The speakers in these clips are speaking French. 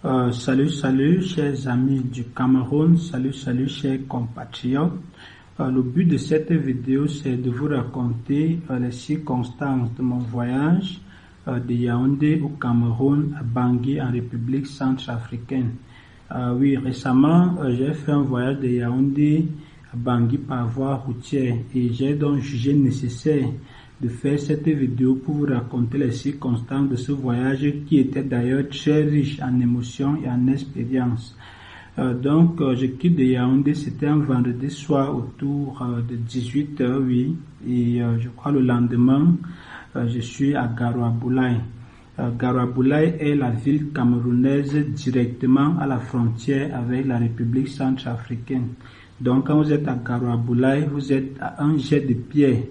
Salut, chers amis du Cameroun, salut, chers compatriotes. Le but de cette vidéo, c'est de vous raconter les circonstances de mon voyage de Yaoundé au Cameroun à Bangui en République centrafricaine. Oui, récemment, j'ai fait un voyage de Yaoundé à Bangui par voie routière et j'ai donc jugé nécessaire de faire cette vidéo pour vous raconter les circonstances de ce voyage qui était d'ailleurs très riche en émotions et en expériences. Donc, je quitte de Yaoundé, c'était un vendredi soir autour de 18h, oui, et je crois le lendemain, je suis à Garoua-Boulaye. Garoua-Boulaye est la ville camerounaise directement à la frontière avec la République centrafricaine. Donc, quand vous êtes à Garoua-Boulaye, vous êtes à un jet de pierre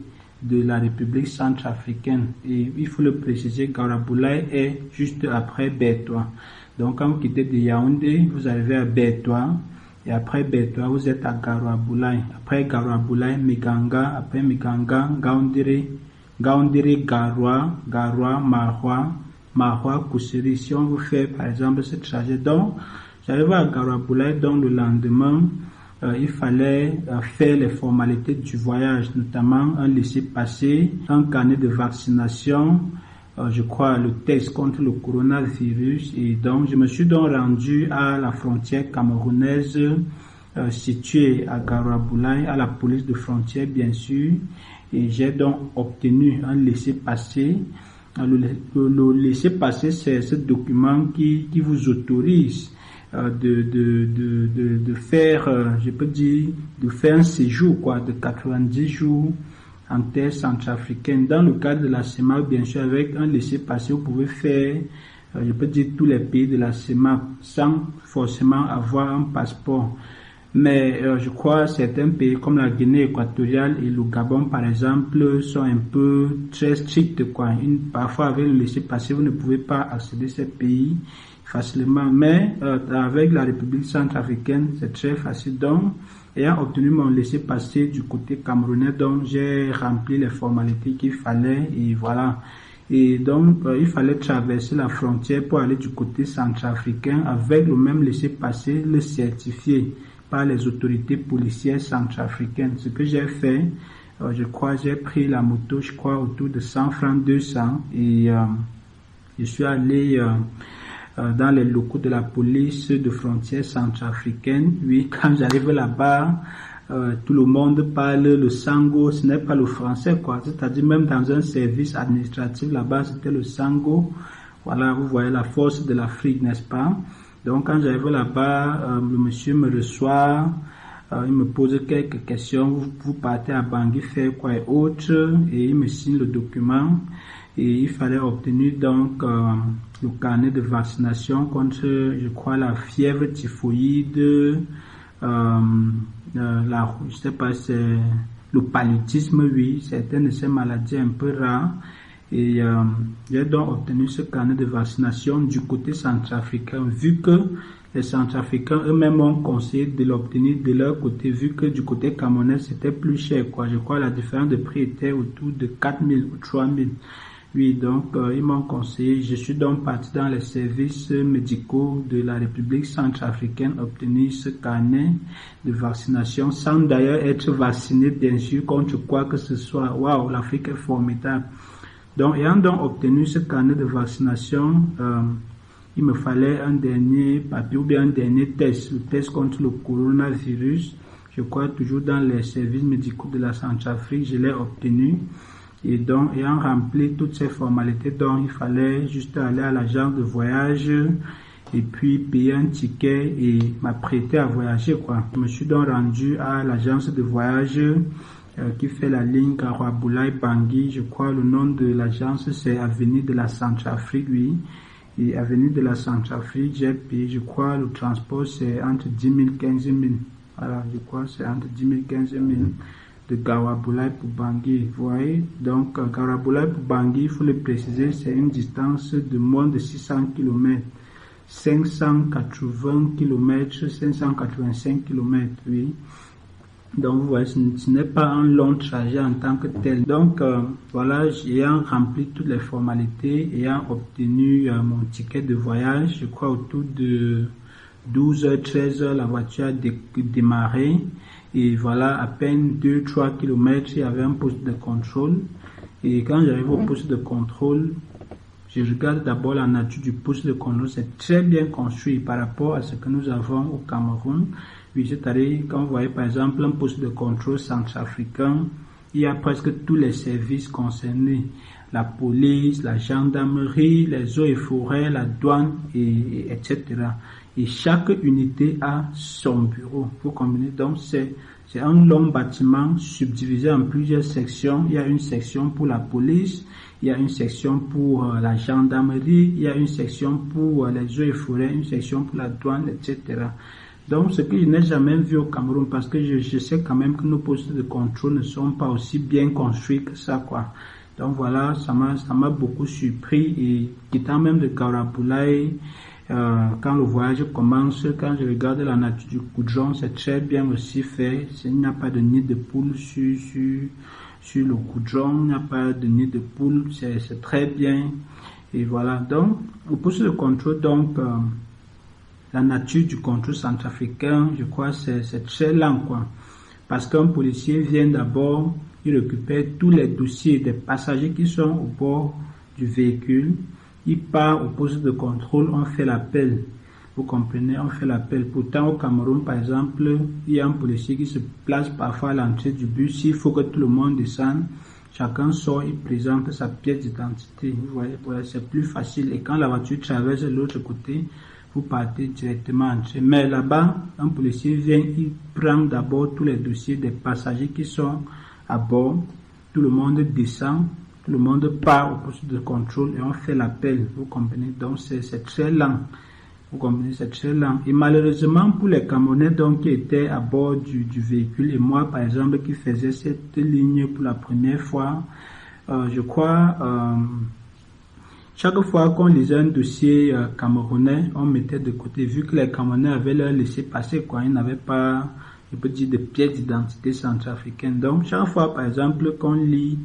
de la République centrafricaine. Et il faut le préciser, Garoua-Boulaye est juste après Bertoua. Donc, quand vous quittez de Yaoundé, vous arrivez à Bertoua. Et après Bertoua, vous êtes à Garoua-Boulaye. Après Garoua-Boulaye, Meganga. Après Meganga, Gaoundéré, Garoua, Maroua, Kousseri. Si on vous fait, par exemple, ce trajet, donc, j'arrive à Garoua-Boulaye, donc le lendemain, il fallait faire les formalités du voyage, notamment un laissez-passer, un carnet de vaccination, je crois le test contre le coronavirus. Et donc, je me suis donc rendu à la frontière camerounaise située à Garoua-Boulaye, à la police de frontière bien sûr, et j'ai donc obtenu un laissez-passer. Le laissez-passer, c'est ce document qui vous autorise de faire, je peux dire, de faire un séjour quoi, de 90 jours en terre centrafricaine. Dans le cadre de la CEMAC, bien sûr, avec un laissez-passer, vous pouvez faire, je peux dire, tous les pays de la CEMAC sans forcément avoir un passeport. Mais je crois que certains pays comme la Guinée équatoriale et le Gabon, par exemple, sont un peu très stricts, quoi. Parfois, avec le laissez-passer, vous ne pouvez pas accéder à ces pays facilement. Mais avec la République centrafricaine, c'est très facile. Donc, ayant obtenu mon laissez-passer du côté camerounais, donc j'ai rempli les formalités qu'il fallait et voilà. Et donc, il fallait traverser la frontière pour aller du côté centrafricain avec le même laissez-passer, le certifié par les autorités policières centrafricaines. Ce que j'ai fait, je crois, j'ai pris la moto, je crois, autour de 100 francs, 200, et je suis allé dans les locaux de la police de frontières centrafricaine. Oui, quand j'arrive là-bas, tout le monde parle le sango, ce n'est pas le français, quoi. C'est-à-dire même dans un service administratif là-bas, c'était le sango. Voilà, vous voyez la force de l'Afrique, n'est-ce pas? Donc, quand j'arrive là-bas, le monsieur me reçoit, il me pose quelques questions. Vous partez à Bangui faire quoi et autre, et il me signe le document. Et il fallait obtenir donc le carnet de vaccination contre, je crois, la fièvre typhoïde, je sais pas, c'est le paludisme, oui, certaines de ces maladies un peu rares. Et j'ai donc obtenu ce carnet de vaccination du côté centrafricain, vu que les centrafricains eux-mêmes ont conseillé de l'obtenir de leur côté, vu que du côté camerounais c'était plus cher, quoi. Je crois que la différence de prix était autour de 4 000 ou 3 000. Oui, donc ils m'ont conseillé. Je suis donc parti dans les services médicaux de la République centrafricaine obtenir ce carnet de vaccination, sans d'ailleurs être vacciné, bien sûr, contre quoi que ce soit. Waouh, l'Afrique est formidable. Donc, ayant donc obtenu ce carnet de vaccination, il me fallait un dernier papier ou bien un dernier test, le test contre le coronavirus. Je crois toujours dans les services médicaux de la Centrafrique, je l'ai obtenu. Et donc, ayant rempli toutes ces formalités, donc il fallait juste aller à l'agence de voyage et puis payer un ticket et m'apprêter à voyager, quoi. Je me suis donc rendu à l'agence de voyage qui fait la ligne Garoua-Boulaye-Bangui. Je crois le nom de l'agence c'est Avenue de la Centrafrique, oui. Et Avenue de la Centrafrique, j'ai payé, je crois, le transport c'est entre 10 000 et 15 000. Voilà, je crois c'est entre 10 000 et 15 000 de Garoua-Boulaye pour Bangui. Vous voyez, donc Garoua-Boulaye pour Bangui, il faut le préciser, c'est une distance de moins de 600 km. 580 km, 585 km, oui. Donc, vous voyez, ce n'est pas un long trajet en tant que tel. Donc, voilà, ayant rempli toutes les formalités, ayant obtenu mon ticket de voyage, je crois autour de 12h, 13h, la voiture a démarré. Et voilà, à peine 2-3 km, il y avait un poste de contrôle. Et quand j'arrive au poste de contrôle, je regarde d'abord la nature du poste de contrôle. C'est très bien construit par rapport à ce que nous avons au Cameroun. Oui, c'est-à-dire, quand vous voyez par exemple un poste de contrôle centrafricain, il y a presque tous les services concernés. La police, la gendarmerie, les eaux et forêts, la douane, etc. Et chaque unité a son bureau. Vous comprenez? Donc, c'est un long bâtiment subdivisé en plusieurs sections. Il y a une section pour la police, il y a une section pour la gendarmerie, il y a une section pour les eaux et forêts, une section pour la douane, etc. Donc, ce que je n'ai jamais vu au Cameroun, parce que je sais quand même que nos postes de contrôle ne sont pas aussi bien construits que ça, quoi. Donc voilà, ça m'a beaucoup surpris, et quittant même de Gauraboulaye, quand le voyage commence, quand je regarde la nature du goudron, c'est très bien aussi fait. Il n'y a pas de nid de poule sur le goudron, il n'y a pas de nid de poule, c'est très bien. Et voilà, donc, au poste de contrôle, donc, la nature du contrôle centrafricain, je crois, c'est très lent, quoi. Parce qu'un policier vient d'abord, il récupère tous les dossiers des passagers qui sont au bord du véhicule. Il part au poste de contrôle, on fait l'appel. Vous comprenez, on fait l'appel. Pourtant, au Cameroun, par exemple, il y a un policier qui se place parfois à l'entrée du bus. S'il faut que tout le monde descende, chacun sort, il présente sa pièce d'identité. Vous voyez, voilà, c'est plus facile. Et quand la voiture traverse de l'autre côté, vous partez directement entrer. Mais là-bas, un policier vient, il prend d'abord tous les dossiers des passagers qui sont à bord. Tout le monde descend, tout le monde part au poste de contrôle et on fait l'appel. Vous comprenez? Donc c'est très lent. Vous comprenez? C'est très lent. Et malheureusement pour les Camerounais donc qui étaient à bord du véhicule, et moi par exemple qui faisais cette ligne pour la première fois, je crois... chaque fois qu'on lisait un dossier camerounais, on mettait de côté, vu que les Camerounais avaient leur laissé passer, quoi. Ils n'avaient pas, je peux dire, de pièces d'identité centrafricaine. Donc, chaque fois, par exemple, qu'on lit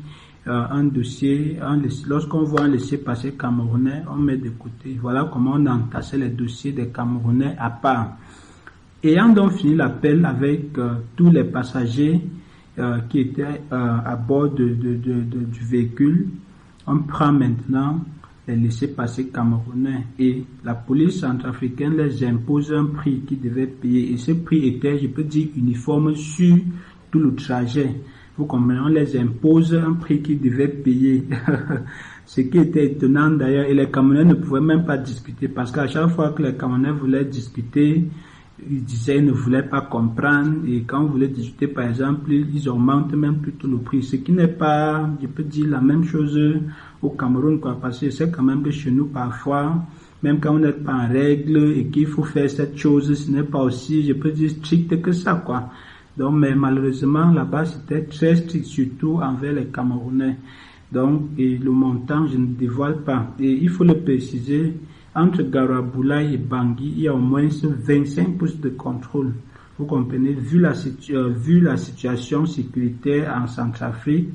un dossier, lorsqu'on voit un laissé passer camerounais, on met de côté. Voilà comment on entassait les dossiers des Camerounais à part. Ayant donc fini l'appel avec tous les passagers qui étaient à bord du véhicule, on prend maintenant les laissez-passer camerounais et la police centrafricaine les impose un prix qu'ils devaient payer, et ce prix était, je peux dire, uniforme sur tout le trajet. Vous comprenez, on les impose un prix qu'ils devaient payer. Ce qui était étonnant d'ailleurs, et les Camerounais ne pouvaient même pas discuter, parce qu'à chaque fois que les Camerounais voulaient discuter, ils disaient qu'ils ne voulaient pas comprendre, et quand vous voulez discuter par exemple, ils augmentent même plutôt le prix, ce qui n'est pas, je peux dire, la même chose au Cameroun, quoi, parce que c'est quand même que chez nous parfois, même quand on n'est pas en règle et qu'il faut faire cette chose, ce n'est pas aussi, je peux dire, strict que ça, quoi. Donc, mais malheureusement, là-bas, c'était très strict, surtout envers les Camerounais. Donc, et le montant, je ne dévoile pas. Et il faut le préciser, entre Gauraboulaye et Bangui, il y a au moins 25 postes de contrôle. Vous comprenez, vu la situation sécuritaire en Centrafrique,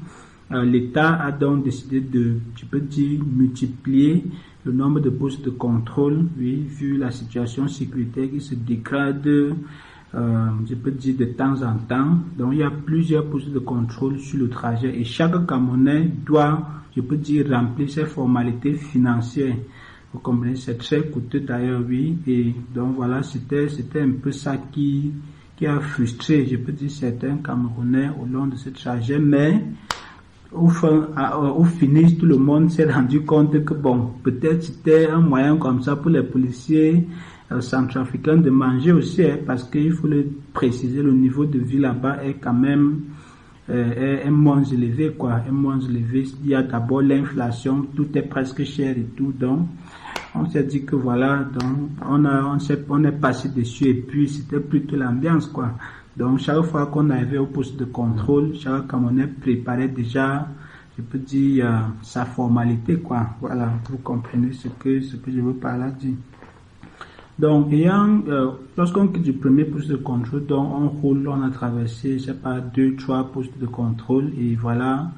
l'État a donc décidé de, je peux dire, multiplier le nombre de postes de contrôle, oui, vu la situation sécuritaire qui se dégrade, je peux dire, de temps en temps. Donc, il y a plusieurs postes de contrôle sur le trajet et chaque Camerounais doit, je peux dire, remplir ses formalités financières. Vous comprenez, c'est très coûteux d'ailleurs, oui. Et donc, voilà, c'était un peu ça qui a frustré, je peux dire, certains Camerounais au long de ce trajet, mais au finish, tout le monde s'est rendu compte que bon, peut-être c'était un moyen comme ça pour les policiers centrafricains de manger aussi, parce qu'il faut le préciser, le niveau de vie là-bas est quand même est moins élevé, quoi, est moins élevé. Il y a d'abord l'inflation, tout est presque cher et tout, donc on s'est dit que voilà, donc on est passé dessus et puis c'était plutôt l'ambiance, quoi. Donc, chaque fois qu'on arrivait au poste de contrôle, chaque Camerounais préparait déjà, je peux dire, sa formalité, quoi. Voilà, vous comprenez ce que je veux par là dire. Donc, lorsqu'on quitte du premier poste de contrôle, donc on roule, on a traversé, je sais pas, 2-3 postes de contrôle et voilà,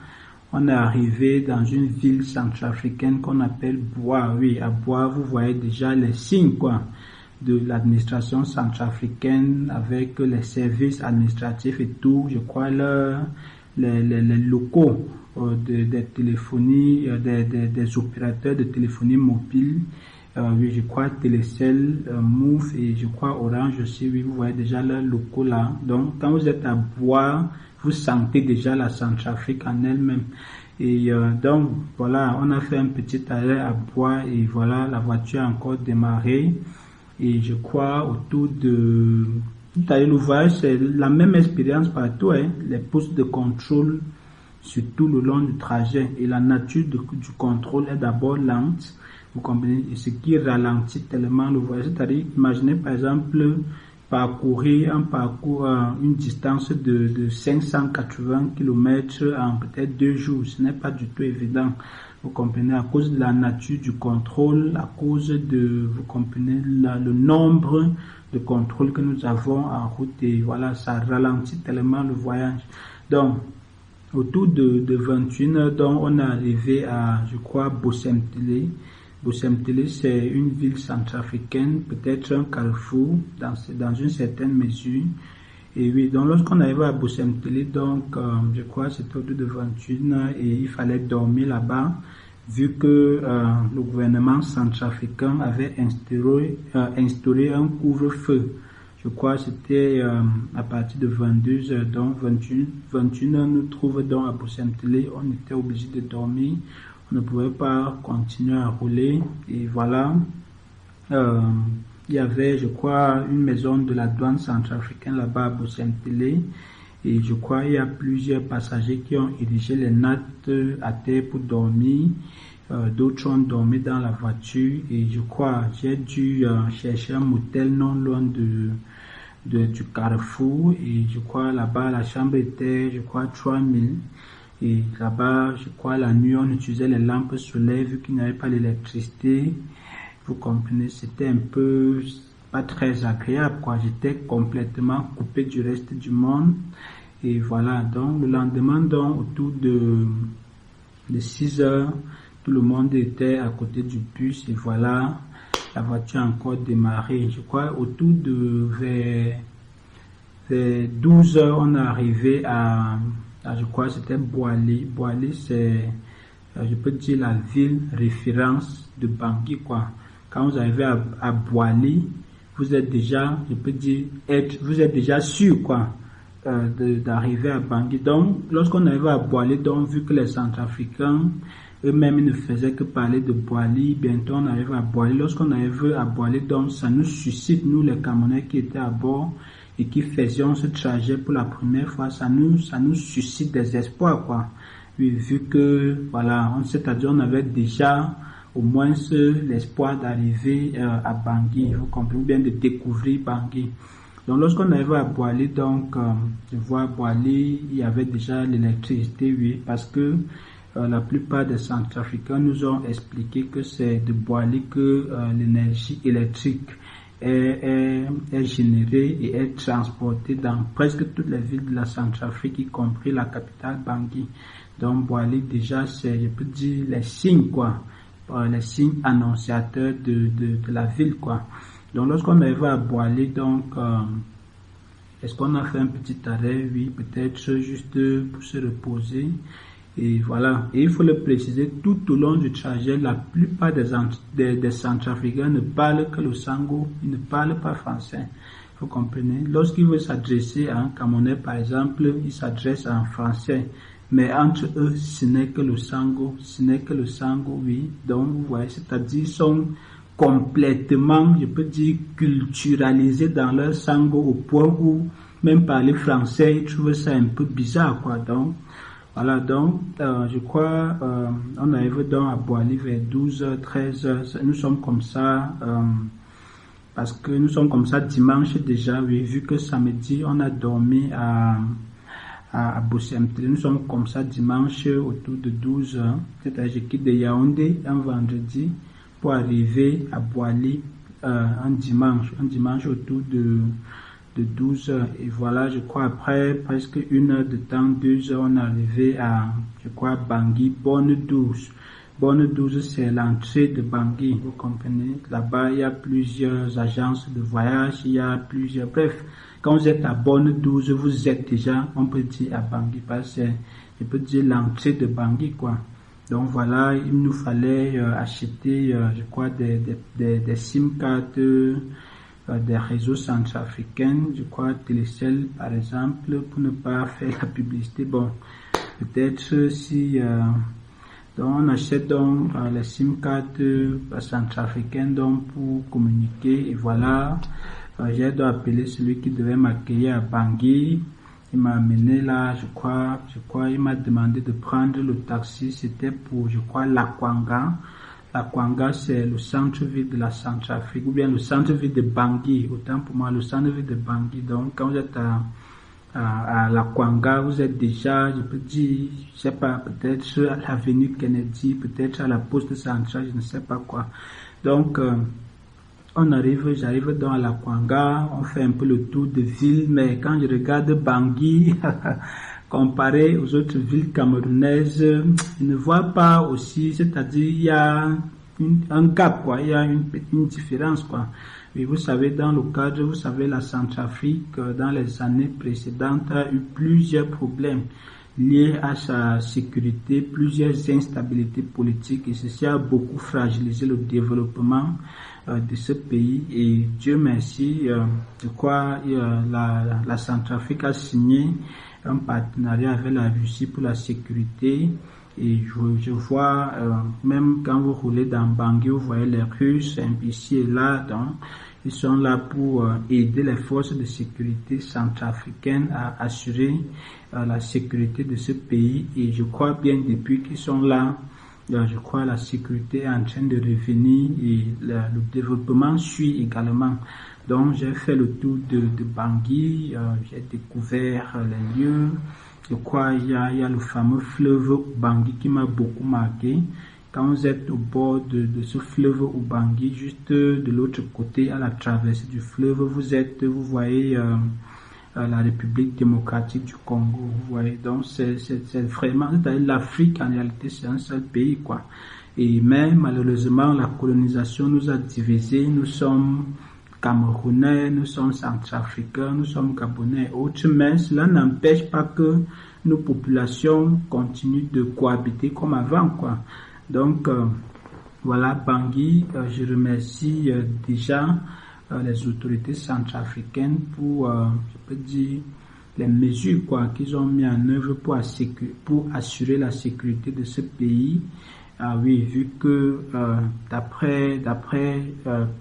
on est arrivé dans une ville centrafricaine qu'on appelle Bois. Oui, à Bois, vous voyez déjà les signes, quoi, de l'administration centrafricaine avec les services administratifs et tout. Je crois les locaux des téléphonies, des opérateurs de téléphonie mobile. Oui, je crois Télécell, Move et je crois Orange aussi. Oui, vous voyez déjà leurs locaux là. Donc, quand vous êtes à Bois, vous sentez déjà la Centrafrique en elle-même. Et donc, voilà, on a fait un petit arrêt à Bois et voilà, la voiture a encore démarré. Et je crois autour de... Tout à l'heure, le voyage, c'est la même expérience partout. Hein. Les postes de contrôle sur tout le long du trajet. Et la nature du contrôle est d'abord lente. Vous comprenez, ce qui ralentit tellement le voyage. C'est-à-dire, imaginez par exemple parcourir une distance de 580 km en peut-être 2 jours. Ce n'est pas du tout évident. Vous comprenez, à cause de la nature du contrôle, à cause de, vous comprenez, le nombre de contrôles que nous avons en route et voilà, ça ralentit tellement le voyage. Donc, autour de 21 heures, donc on est arrivé à, je crois, Bosemtele. Bosemtele, c'est une ville centrafricaine, peut-être un carrefour dans une certaine mesure. Et oui, donc lorsqu'on arrive à Bosemtele, donc je crois que c'était autour de 21 heures et il fallait dormir là-bas, vu que le gouvernement centrafricain avait instauré un couvre-feu. Je crois que c'était à partir de 22 heures, donc 21 heures nous trouve donc à Bosemtele, on était obligé de dormir. On ne pouvait pas continuer à rouler et voilà, il y avait, je crois, une maison de la douane centrafricaine là-bas à Bosemtele et je crois il y a plusieurs passagers qui ont érigé les nattes à terre pour dormir, d'autres ont dormi dans la voiture et je crois j'ai dû chercher un motel non loin du carrefour et je crois là-bas la chambre était, je crois, 3000. Et là-bas, je crois, la nuit, on utilisait les lampes solaires vu qu'il n'y avait pas d'électricité. Vous comprenez, c'était un peu pas très agréable, quoi. J'étais complètement coupé du reste du monde. Et voilà, donc le lendemain, donc, autour de 6 heures, tout le monde était à côté du bus. Et voilà, la voiture a encore démarré. Je crois, autour de vers 12 heures, on est arrivé je crois que c'était Boali. Boali, c'est, je peux dire, la ville référence de Bangui, quoi. Quand vous arrivez à Boali, vous êtes déjà, je peux dire, vous êtes déjà sûr, quoi, d'arriver à Bangui. Donc, lorsqu'on arrive à Boali, donc, vu que les Centrafricains, eux-mêmes, ils ne faisaient que parler de Boali, bientôt on arrive à Boali. Lorsqu'on arrive à Boali, donc, ça nous suscite, nous, les Camerounais qui étaient à bord, et qui faisions ce trajet pour la première fois, ça nous suscite des espoirs, quoi. Oui, vu que, voilà, c'est-à-dire on avait déjà au moins l'espoir d'arriver à Bangui, vous comprenez bien, de découvrir Bangui. Donc lorsqu'on arrive à Boali, donc je vois Boali, il y avait déjà l'électricité, oui, parce que la plupart des Centrafricains nous ont expliqué que c'est de Boali que l'énergie électrique est générée et est transportée dans presque toutes les villes de la Centrafrique, y compris la capitale Bangui. Donc Boali déjà c'est, je peux dire, les signes, quoi, les signes annonciateurs de la ville, quoi. Donc lorsqu'on arrive à Boali, donc est-ce qu'on a fait un petit arrêt? Oui, peut-être juste pour se reposer. Et voilà, et il faut le préciser, tout au long du trajet, la plupart des Centrafricains ne parlent que le sango, ils ne parlent pas français. Vous comprenez? Lorsqu'ils veulent s'adresser à un Camerounais, par exemple, ils s'adressent en français. Mais entre eux, ce n'est que le sango, oui. Donc, vous voyez, c'est-à-dire, ils sont complètement, je peux dire, culturalisés dans leur sango au point où, même parler français, ils trouvent ça un peu bizarre, quoi. Donc, voilà, donc, je crois, on arrive donc à Boali vers 12h, 13h. Nous sommes comme ça, parce que nous sommes comme ça dimanche déjà, oui, vu que samedi, on a dormi à Bosemtele. Nous sommes comme ça dimanche autour de 12h. C'est-à-dire, je quitte de Yaoundé un vendredi pour arriver à Boali un dimanche autour de 12 heures. Et voilà, je crois, après presque 1 heure de temps, 2 heures, on est arrivé à, je crois, Bangui, Bonne 12. Bonne 12, c'est l'entrée de Bangui, vous comprenez. Là-bas, il y a plusieurs agences de voyage, il y a plusieurs, bref. Quand vous êtes à Bonne 12, vous êtes déjà, on peut dire, à Bangui, parce que je peux dire l'entrée de Bangui, quoi. Donc voilà, il nous fallait acheter, je crois, des SIM cards, des réseaux centrafricains, je crois, Télécell, par exemple, pour ne pas faire la publicité. Bon, peut-être si... donc on achète donc les SIM cards centrafricaines donc pour communiquer, et voilà, j'ai dû appeler celui qui devait m'accueillir à Bangui. Il m'a amené là, je crois, il m'a demandé de prendre le taxi, c'était pour, je crois, Lakwanga. Lakwanga, c'est le centre-ville de la Centrafrique, ou bien le centre-ville de Bangui, autant pour moi, le centre-ville de Bangui. Donc quand vous êtes à Lakwanga, vous êtes déjà, je peux dire, je sais pas, peut-être à l'avenue Kennedy, peut-être à la poste centrale, je ne sais pas quoi. Donc, j'arrive dans Lakwanga, on fait un peu le tour de ville, mais quand je regarde Bangui, comparé aux autres villes camerounaises, je ne vois pas aussi, c'est-à-dire, il y a un gap, quoi, il y a une différence, quoi. Et vous savez, dans le cadre, vous savez, la Centrafrique, dans les années précédentes, a eu plusieurs problèmes liés à sa sécurité, plusieurs instabilités politiques, et ceci a beaucoup fragilisé le développement de ce pays. Et Dieu merci, je crois, la Centrafrique a signé un partenariat avec la Russie pour la sécurité. Et je vois, même quand vous roulez dans Bangui, vous voyez les Russes ici et là, donc ils sont là pour aider les forces de sécurité centrafricaines à assurer la sécurité de ce pays. Et je crois bien depuis qu'ils sont là, je crois la sécurité est en train de revenir et le développement suit également. Donc j'ai fait le tour de Bangui, j'ai découvert les lieux. Je crois il y a le fameux fleuve Bangui qui m'a beaucoup marqué. Quand vous êtes au bord de ce fleuve Bangui, juste de l'autre côté, à la traversée du fleuve, vous voyez la République démocratique du Congo. Vous voyez, donc c'est vraiment, l'Afrique en réalité, c'est un seul pays, quoi. Et mais malheureusement, la colonisation nous a divisés. Nous sommes Camerounais, nous sommes Centrafricains, nous sommes Gabonais et autres, mais cela n'empêche pas que nos populations continuent de cohabiter comme avant, quoi. Donc, voilà, Bangui, je remercie déjà les autorités centrafricaines pour, je peux dire, les mesures quoi qu'ils ont mis en œuvre pour assurer la sécurité de ce pays. Oui, vu que d'après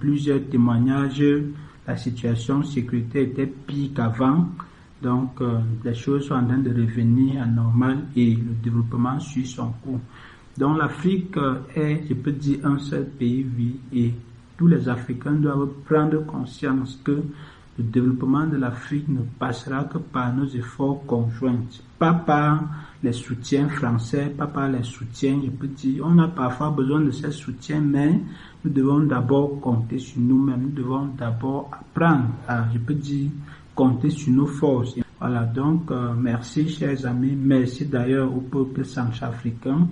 plusieurs témoignages, la situation sécuritaire était pire qu'avant. Donc, les choses sont en train de revenir à normal et le développement suit son cours. Donc, l'Afrique est, je peux dire, un seul pays, oui, et tous les Africains doivent prendre conscience que le développement de l'Afrique ne passera que par nos efforts conjoints, pas par les soutiens français, pas par les soutiens, je peux dire, on a parfois besoin de ces soutiens, mais nous devons d'abord compter sur nous-mêmes, nous devons d'abord apprendre à, je peux dire, compter sur nos forces. Voilà, donc merci chers amis, merci d'ailleurs au peuple centrafricain.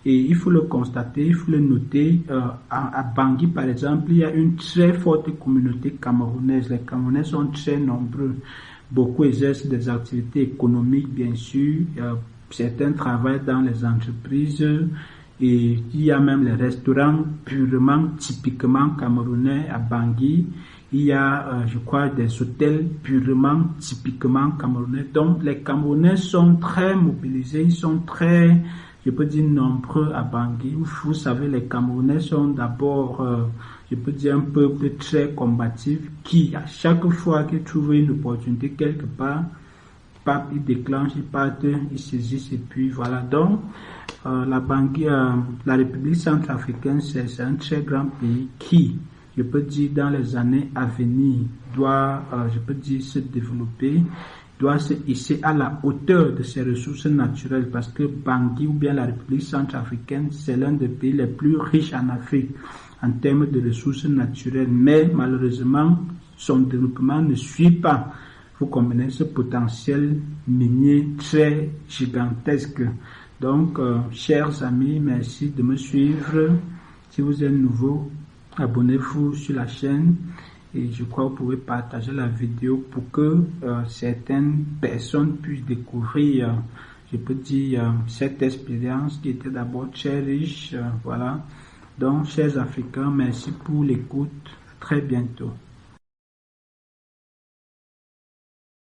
Et il faut le constater, il faut le noter. À Bangui, par exemple, il y a une très forte communauté camerounaise. Les Camerounais sont très nombreux. Beaucoup exercent des activités économiques, bien sûr. Certains travaillent dans les entreprises. Et il y a même les restaurants purement, typiquement camerounais à Bangui. Il y a, je crois, des hôtels purement, typiquement camerounais. Donc, les Camerounais sont très mobilisés, ils sont très, je peux dire, nombreux à Bangui. Vous savez, les Camerounais sont d'abord, je peux dire, un peuple très combatif qui, à chaque fois qu'ils trouvent une opportunité quelque part, ils déclenchent, ils partent, ils saisissent et puis voilà. Donc, la République centrafricaine, c'est un très grand pays qui, je peux dire, dans les années à venir, doit, je peux dire, se développer, doit se hisser à la hauteur de ses ressources naturelles parce que Bangui ou bien la République centrafricaine, c'est l'un des pays les plus riches en Afrique. en termes de ressources naturelles, mais malheureusement, son développement ne suit pas. Vous comprenez ce potentiel minier très gigantesque. Donc, chers amis, merci de me suivre. Si vous êtes nouveau, abonnez-vous sur la chaîne et je crois que vous pouvez partager la vidéo pour que certaines personnes puissent découvrir, je peux dire, cette expérience qui était d'abord très riche. Voilà. Donc, chers Africains, merci pour l'écoute. Très bientôt.